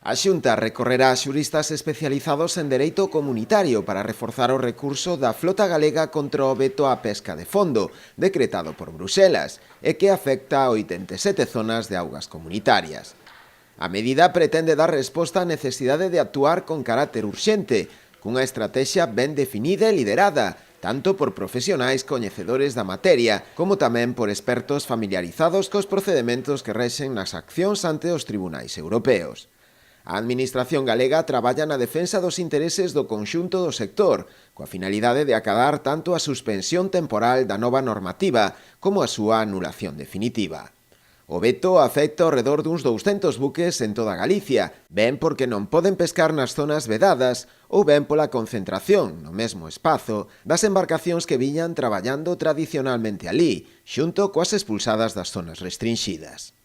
A Xunta recorrerá a xuristas especializados en dereito comunitario para reforzar o recurso da flota galega contra o veto á pesca de fondo, decretado por Bruxelas, e que afecta a 87 zonas de augas comunitarias. A medida pretende dar resposta á necesidade de actuar con carácter urxente, cunha estrategia ben definida e liderada, tanto por profesionais coñecedores da materia, como tamén por expertos familiarizados cos procedementos que rexen nas accións ante os tribunais europeos. A Administración galega traballa na defensa dos intereses do conxunto do sector, coa finalidade de acadar tanto a suspensión temporal da nova normativa como a súa anulación definitiva. O veto afecta ao redor duns 200 buques en toda Galicia, ben porque non poden pescar nas zonas vedadas ou ben pola concentración, no mesmo espazo, das embarcacións que viñan traballando tradicionalmente alí, xunto coas expulsadas das zonas restrinxidas.